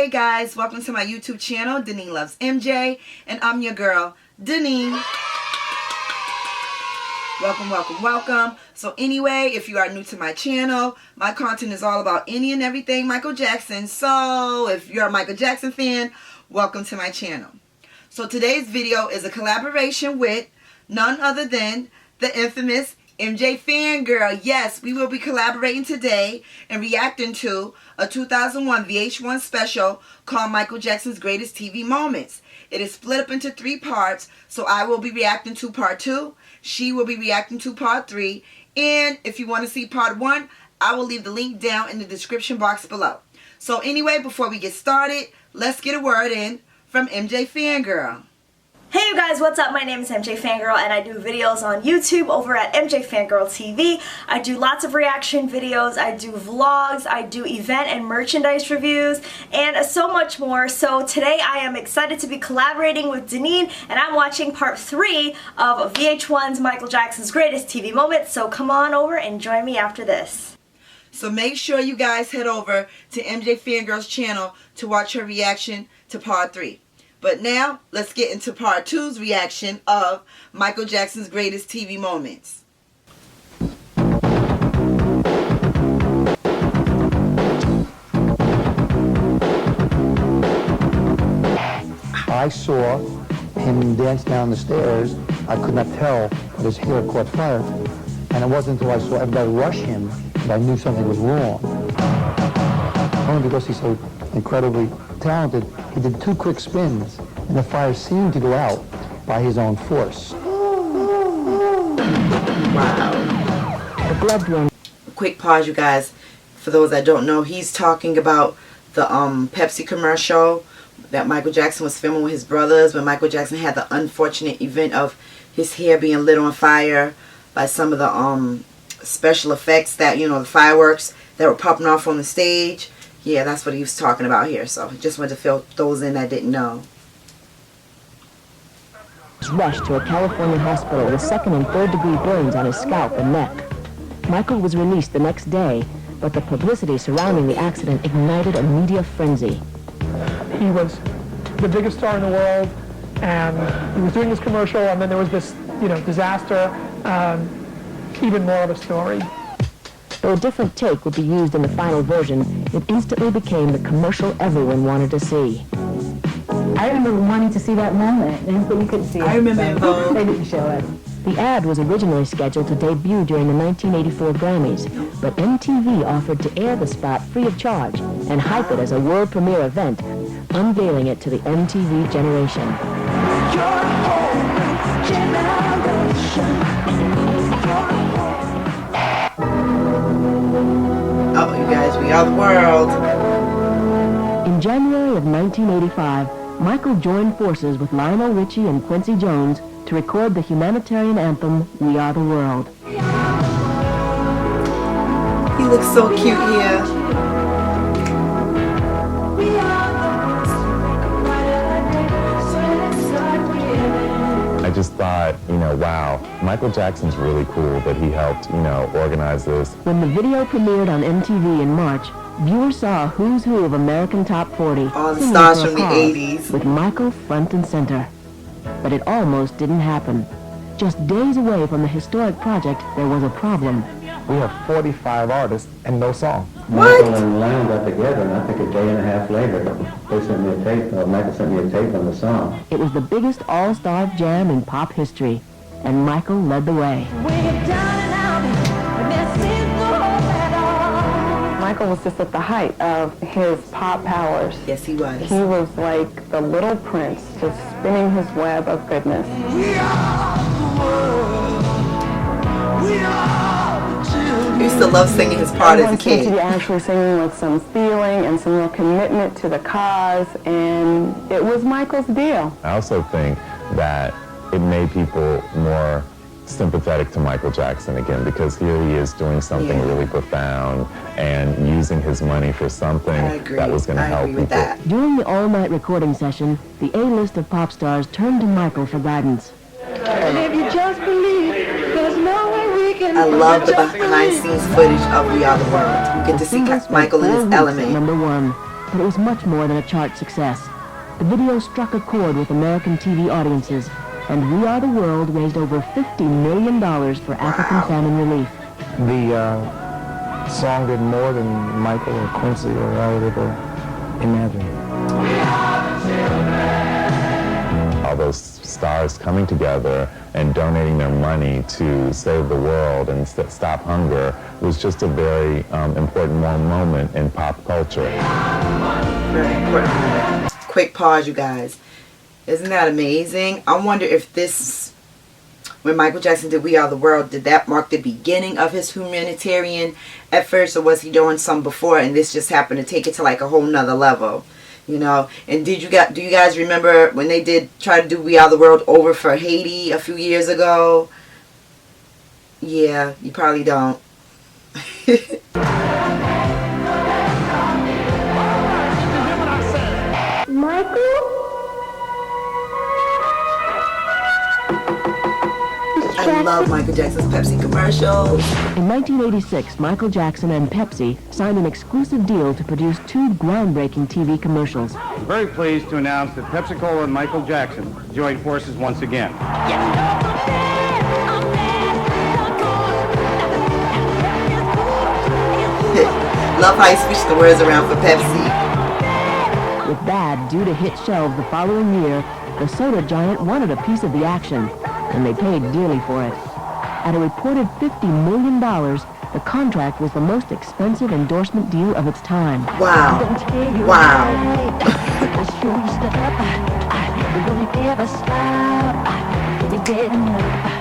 Hey guys, welcome to my YouTube channel, Deneen Loves MJ, and I'm your girl, Deneen. Welcome, welcome, welcome. So anyway, if you are new to my channel, my content is all about any and everything Michael Jackson. So if you're a Michael Jackson fan, welcome to my channel. So today's video is a collaboration with none other than the infamous MJFANGIRL. Yes, we will be collaborating today and reacting to a 2001 VH-1 special called Michael Jackson's Greatest TV Moments. It is split up into 3 parts, so I will be reacting to part 2. She will be reacting to part 3. And if you want to see part 1, I will leave the link down in the description box below. So anyway, before we get started, let's get a word in from MJFANGIRL. Hey you guys, what's up? My name is MJFANGIRL and I do videos on YouTube over at MJFANGIRL TV. I do lots of reaction videos, I do vlogs, I do event and merchandise reviews, and so much more. So today I am excited to be collaborating with Deneen, and I'm watching part 3 of VH1's Michael Jackson's Greatest TV Moments. So come on over and join me after this. So make sure you guys head over to MJFANGIRL's channel to watch her reaction to part 3. But now, let's get into part 2's reaction of Michael Jackson's Greatest TV Moments. I saw him dance down the stairs. I could not tell, but his hair caught fire. And it wasn't until I saw everybody rush him that I knew something was wrong. Only because he's so incredibly talented, he did 2 quick spins, and the fire seemed to go out by his own force. Wow. The gloved one. Quick pause, you guys. For those that don't know, he's talking about the Pepsi commercial that Michael Jackson was filming with his brothers when Michael Jackson had the unfortunate event of his hair being lit on fire by some of the special effects that, you know, the fireworks that were popping off on the stage. Yeah, that's what he was talking about here. So just wanted to fill those in that didn't know. Was rushed to a California hospital with 2nd and 3rd degree burns on his scalp and neck. Michael was released the next day, but the publicity surrounding the accident ignited a media frenzy. He was the biggest star in the world, and he was doing this commercial, and then there was this, disaster. Even more of a story. Though a different take would be used in the final version, it instantly became the commercial everyone wanted to see. I remember wanting to see that moment, but you couldn't see it. I remember it, though. They didn't show it. The ad was originally scheduled to debut during the 1984 Grammys, but MTV offered to air the spot free of charge and hype it as a world premiere event, unveiling it to the MTV generation. Oh, you guys, we are the world. In January of 1985, Michael joined forces with Lionel Richie and Quincy Jones to record the humanitarian anthem, We Are the World. He looks so cute here. I just thought, wow, Michael Jackson's really cool that he helped, organize this. When the video premiered on MTV in March, viewers saw a who's who of American Top 40 All the singing stars for a from the cause, 80s. with Michael front and center. But it almost didn't happen. Just days away from the historic project, there was a problem. We have 45 artists and no song. Michael and Lionel got together, and I think a day and a half later, they sent me a tape, Michael sent me a tape on the song. It was the biggest all-star jam in pop history, and Michael led the way. Michael was just at the height of his pop powers. Yes, he was. He was like the little prince, just spinning his web of goodness. We I used to love singing his part as a kid. To be actually singing with some feeling and some real commitment to the cause, and it was Michael's deal. I also think that it made people more sympathetic to Michael Jackson again, because here he is doing something really profound and using his money for something that was going to help people. During the all-night recording session, the A-list of pop stars turned to Michael for guidance. And if you just believe, there's no way we can. I love the behind-scenes footage of We Are the World. You get to see Michael in his element. #1. but it was much more than a chart success. The video struck a chord with American TV audiences, and We Are the World raised over $50 million for African famine relief. The song did more than Michael or Quincy or I would ever imagine. All those stars coming together and donating their money to save the world and stop hunger was just a very important moment in pop culture. Very important moment. Quick pause, you guys. Isn't that amazing? I wonder if this, when Michael Jackson did We Are the World, did that mark the beginning of his humanitarian efforts, or was he doing some before and this just happened to take it to like a whole nother level? You know, and do you guys remember when they did try to do We Are the World over for Haiti a few years ago? Yeah, you probably don't. I love Michael Jackson's Pepsi commercials. In 1986, Michael Jackson and Pepsi signed an exclusive deal to produce 2 groundbreaking TV commercials. Very pleased to announce that Pepsi-Cola and Michael Jackson joined forces once again. Love how he switched the words around for Pepsi. With Bad due to hit shelves the following year, the soda giant wanted a piece of the action, and they paid dearly for it. At a reported $50 million, the contract was the most expensive endorsement deal of its time. Wow. Wow.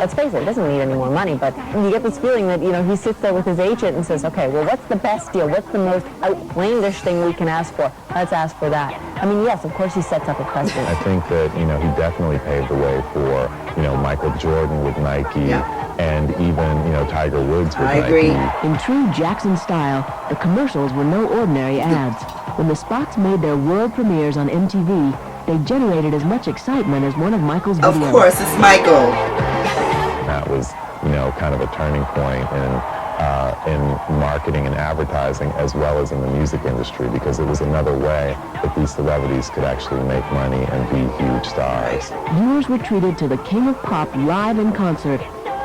Let's face it, it doesn't need any more money, but you get this feeling that, you know, he sits there with his agent and says, okay, well, what's the best deal? What's the most outlandish thing we can ask for? Let's ask for that. I mean, yes, of course he sets up a precedent. I think that, you know, he definitely paved the way for, you know, Michael Jordan with Nike, and even, you know, Tiger Woods with Nike. I agree. In true Jackson style, the commercials were no ordinary ads. When the spots made their world premieres on MTV, they generated as much excitement as one of Michael's videos. Of course, it's Michael. That was, you know, kind of a turning point in marketing and advertising, as well as in the music industry, because it was another way that these celebrities could actually make money and be huge stars. Viewers were treated to the king of pop live in concert,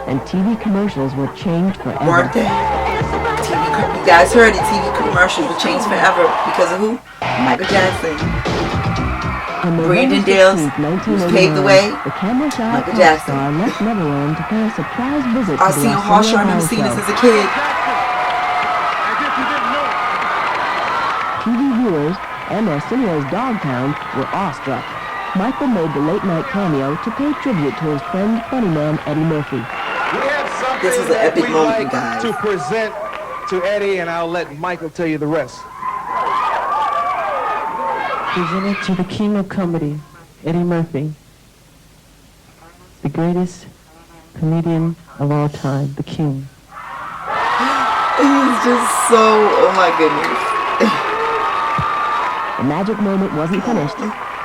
and TV commercials were changed forever. Weren't they? You guys heard it, TV commercials were changed forever because of who? Michael Jackson. Brandon Dales, who's paved the way. The camera shot Michael Jackson. star left Neverland to pay a surprise visit I've to seen the Hall Show. I Arsenio remember Hall seeing this show. as a kid. TV viewers and Arsenio's Dogtown were awestruck. Michael made the late-night cameo to pay tribute to his friend, funny man Eddie Murphy. This was an epic moment, you guys. To present to Eddie, and I'll let Michael tell you the rest. Presented to the king of comedy, Eddie Murphy, the greatest comedian of all time, the king. He's just so, oh my goodness. The magic moment wasn't finished.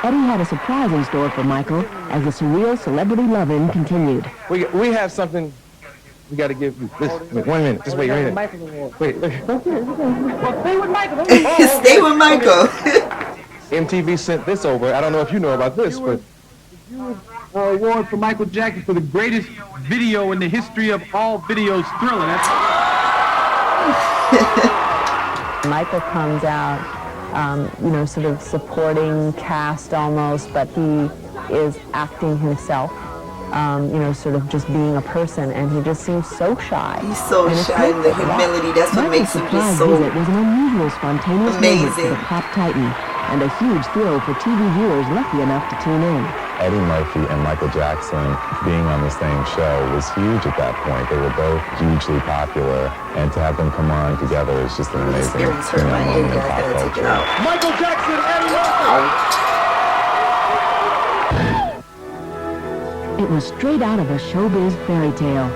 Eddie had a surprise in store for Michael as the surreal celebrity love-in continued. We have something we got to give you. Wait, 1 minute. Just wait right here. Wait. Well, stay with Michael. Stay with Michael. MTV sent this over. I don't know if you know about this, but... Award for Michael Jackson for the greatest video in the history of all videos, Thriller. Michael comes out, you know, sort of supporting cast almost, but he is acting himself, you know, sort of just being a person, and he just seems so shy. He's so shy, and the humility, that's what makes him just so visit was an unusual, spontaneous moment for the pop titan, and a huge thrill for TV viewers lucky enough to tune in. Eddie Murphy and Michael Jackson being on the same show was huge at that point. They were both hugely popular, and to have them come on together is just an amazing, you know, moment in pop culture. Michael Jackson, Eddie Murphy! It was straight out of a showbiz fairy tale.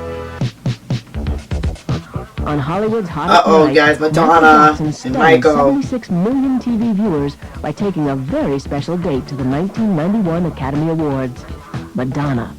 On Hollywood's hottest night, guys, Madonna and Michael. 76 million TV viewers by taking a very special date to the 1991 Academy Awards. Madonna.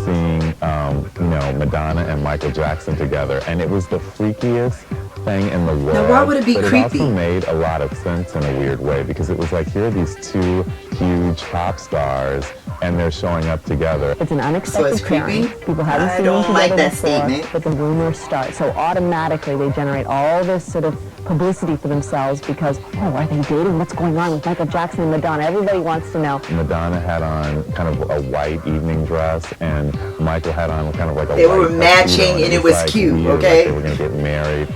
Seeing, you know, Madonna and Michael Jackson together, and it was the freakiest thing in the world. Now, why would it be but creepy? It also made a lot of sense in a weird way, because it was like, here are these two huge pop stars, and they're showing up together. It's an unexpected it's creepy? pairing. People haven't I seen don't them like together that before, statement. but the rumors start. So automatically they generate all this sort of publicity for themselves because, oh, are they dating? What's going on with Michael Jackson and Madonna? Everybody wants to know. Madonna had on kind of a white evening dress, and Michael had on kind of like a They white were matching, tuxedo, and it was like cute, weird, okay? Like they were going to get married.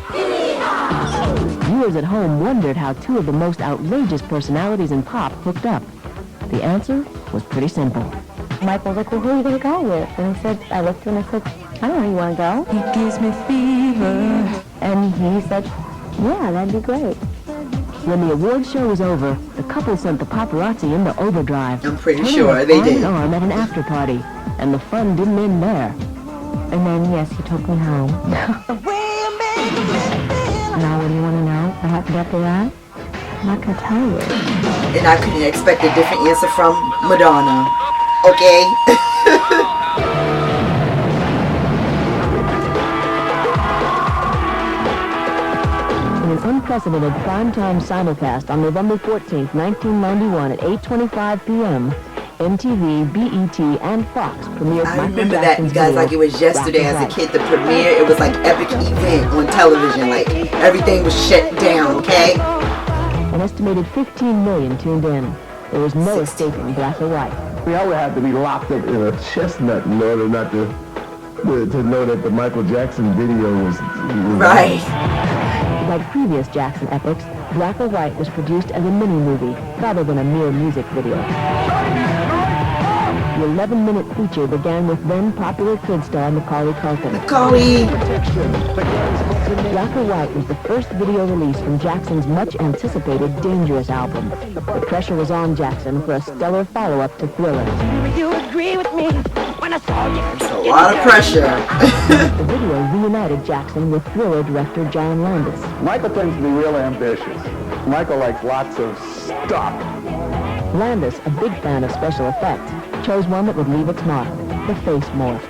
Viewers at home wondered how two of the most outrageous personalities in pop hooked up. The answer was pretty simple. Michael was like, well, who are you going to go with? And he said, I looked at him and I said, I don't know, you want to go? He gives me fever. And he said, yeah, that'd be great. When the award show was over, the couple sent the paparazzi into overdrive. I'm pretty turning sure their they arm in did. arm at an after party, and the fun didn't end there. And then, yes, he took me home. Now, what do you want to know? What happened after that? I'm not going to tell you. And I couldn't expect a different answer from Madonna. Okay? In an unprecedented primetime simulcast on November 14th, 1991 at 8:25 p.m., MTV, BET, and Fox premiered I Michael remember that, Jackson's you guys, video, like it was yesterday Rock as the a Boat. kid. The premiere, it was like epic event on television. Like, everything was shut down, okay? An estimated 15 million tuned in. There was no escaping Black or White. We always have to be locked up in a chestnut in order not to know that the Michael Jackson video was right. Like previous Jackson epics, Black or White was produced as a mini-movie rather than a mere music video. The 11-minute feature began with then popular kid star Macaulay Culkin. Macaulay! Black or White was the first video release from Jackson's much-anticipated Dangerous album. The pressure was on Jackson for a stellar follow-up to Thriller. You agree with me when I saw you. It's a lot of pressure. The video reunited Jackson with Thriller director John Landis. Michael tends to be real ambitious. Michael likes lots of stuff. Landis, a big fan of special effects, chose one that would leave its mark, the face morph.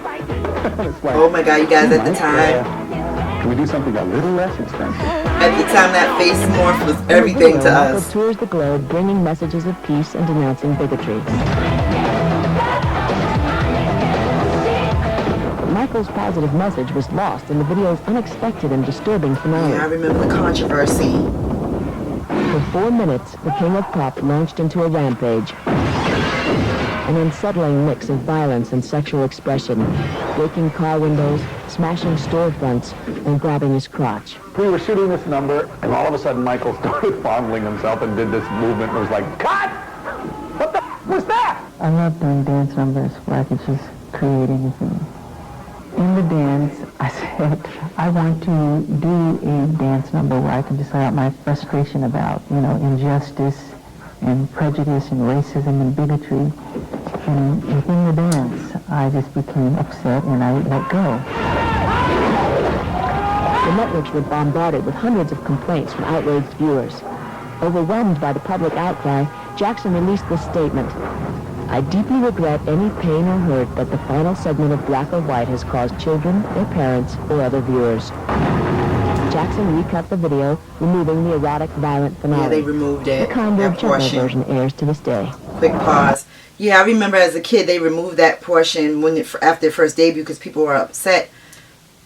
Oh my God, you guys, at the time. Can we do something a little less expensive? At the time, that face morph was everything to Michael us. tours the globe bringing messages of peace and denouncing bigotry. But Michael's positive message was lost in the video's unexpected and disturbing finale. Yeah, I remember the controversy. For 4 minutes, the King of Pop launched into a rampage. An unsettling mix of violence and sexual expression, breaking car windows, smashing storefronts, and grabbing his crotch. We were shooting this number, and all of a sudden Michael started fondling himself and did this movement and was like, cut! What the was that? I love doing dance numbers where I could just create anything. In the dance, I said, I want to do a dance number where I can just let out my frustration about, injustice and prejudice and racism and bigotry. And within the dance, I just became upset and I let go. The networks were bombarded with hundreds of complaints from outraged viewers. Overwhelmed by the public outcry, Jackson released this statement. I deeply regret any pain or hurt that the final segment of Black or White has caused children, their parents, or other viewers. Jackson recut the video, removing the erotic, violent finale. Yeah, they removed it. The kinder, That gentler portion. version airs to this day. Quick pause. Yeah, I remember as a kid they removed that portion after the first debut because people were upset.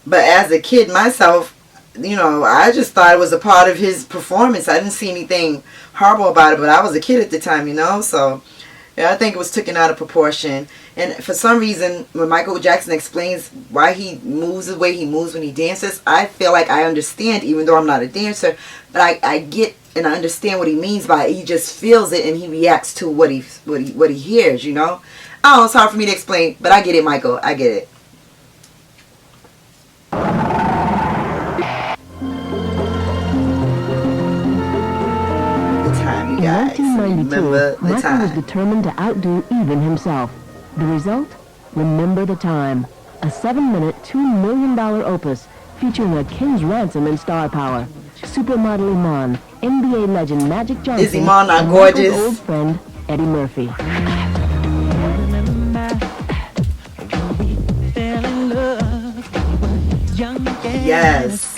But as a kid myself, I just thought it was a part of his performance. I didn't see anything horrible about it, but I was a kid at the time, so yeah, I think it was taken out of proportion. And for some reason, when Michael Jackson explains why he moves the way he moves when he dances, I feel like I understand, even though I'm not a dancer, but I get and I understand what he means by it. He just feels it and he reacts to what he hears, I don't know, it's hard for me to explain, but I get it, Michael. I get it. In 1992, Michael was determined to outdo even himself. The result? Remember the Time. A 7-minute, $2 million opus featuring a king's ransom in star power. Supermodel Iman, NBA legend Magic Johnson, Is Iman not and gorgeous? Michael's old friend Eddie Murphy. Yes.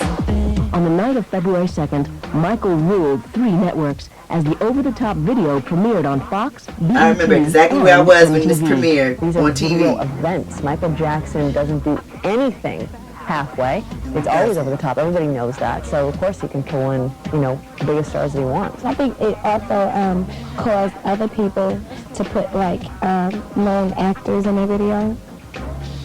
On the night of February 2nd, Michael ruled 3 networks as the over-the-top video premiered on Fox, BET, I remember exactly where I was when this premiered These on are TV. video events. Michael Jackson doesn't do anything halfway. It's always over the top. Everybody knows that. So, of course, he can pull in, you know, the biggest stars that he wants. I think it also caused other people to put, like, known actors in their video.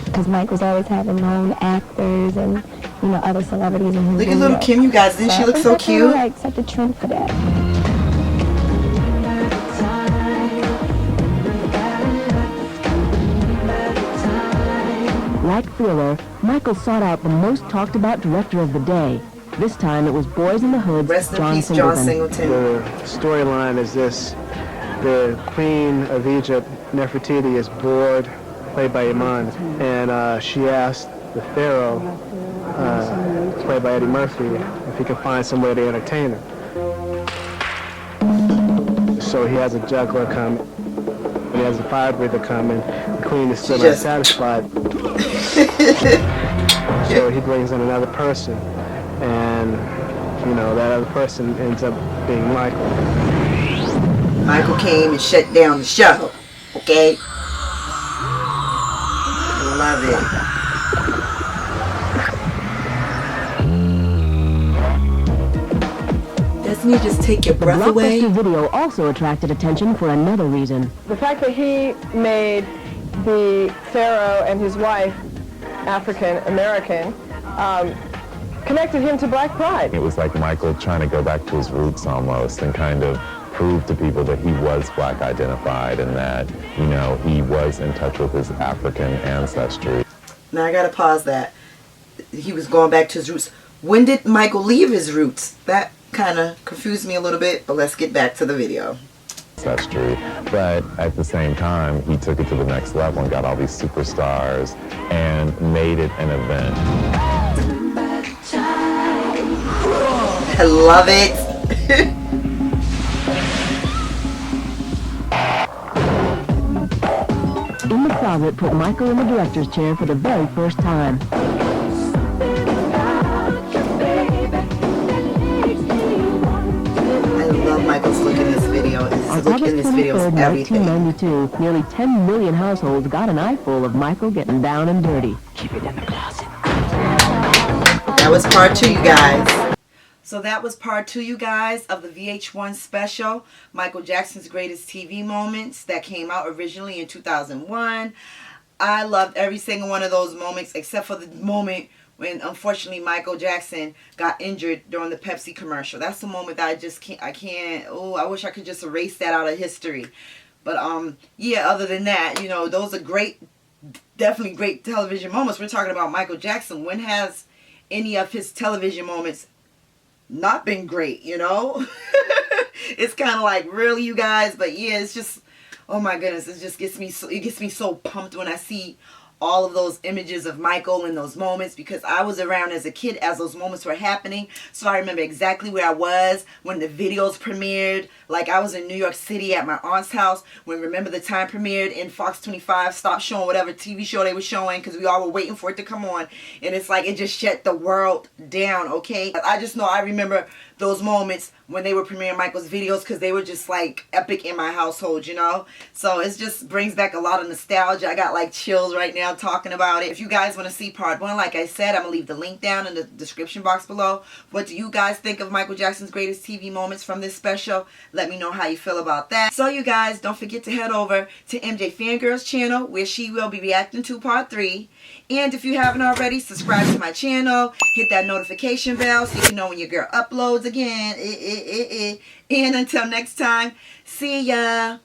Because Mike was always having known actors and, you know, other celebrities in his Look at little Kim, you guys. Didn't she look so cute? Like, such a trend for that. Like Thriller, Michael sought out the most talked about director of the day. This time it was Boys in the Hood's John Singleton. The storyline is this: the Queen of Egypt, Nefertiti, is bored, played by Iman, and she asked the Pharaoh, played by Eddie Murphy, if he could find some way to entertain her. So he has a juggler come, and he has a fire breather come, and the Queen is still not satisfied. So he brings in another person, and you know, that other person ends up being Michael. Michael came and shut down the show. Okay? Love it. Doesn't he just take your breath away? The video also attracted attention for another reason. The fact that he made the Pharaoh and his wife African American connected him to Black pride. It was like Michael trying to go back to his roots almost and kind of prove to people that he was Black identified and that, you know, he was in touch with his African ancestry. Now I gotta pause that. He was going back to his roots. When did Michael leave his roots? That kind of confused me a little bit, but let's get back to the video. Ancestry, but at the same time, he took it to the next level and got all these superstars and made it an event. I love it. In the Closet put Michael in the director's chair for the very first time. I love Michael's look in this video. On August 23rd, 1992, nearly 10 million households got an eyeful of Michael getting down and dirty. Keep it in the closet. That was part 2, you guys. So that was part 2, you guys, of the VH1 special, Michael Jackson's Greatest TV Moments, that came out originally in 2001. I loved every single one of those moments, except for the moment when, unfortunately, Michael Jackson got injured during the Pepsi commercial. That's the moment that I can't, oh, I wish I could just erase that out of history. But, yeah, other than that, you know, those are great, definitely great television moments. We're talking about Michael Jackson. When has any of his television moments not been great, you know? It's kind of like, really, you guys? But yeah, it's just, oh my goodness, it just gets me so pumped when I see all of those images of Michael in those moments, because I was around as a kid as those moments were happening. So I remember exactly where I was when the videos premiered. Like, I was in New York City at my aunt's house when Remember the Time premiered, and Fox 25 stopped showing whatever TV show they were showing because we all were waiting for it to come on. And it's like, it just shut the world down, okay? I just know I remember those moments when they were premiering Michael's videos, because they were just like epic in my household, you know? So it just brings back a lot of nostalgia. I got like chills right now talking about it. If you guys want to see part 1, like I said, I'm going to leave the link down in the description box below. What do you guys think of Michael Jackson's greatest TV moments from this special? Let me know how you feel about that. So you guys, don't forget to head over to MJ Fangirl's channel, where she will be reacting to part 3. And if you haven't already, subscribe to my channel. Hit that notification bell so you can know when your girl uploads again. And until next time, see ya.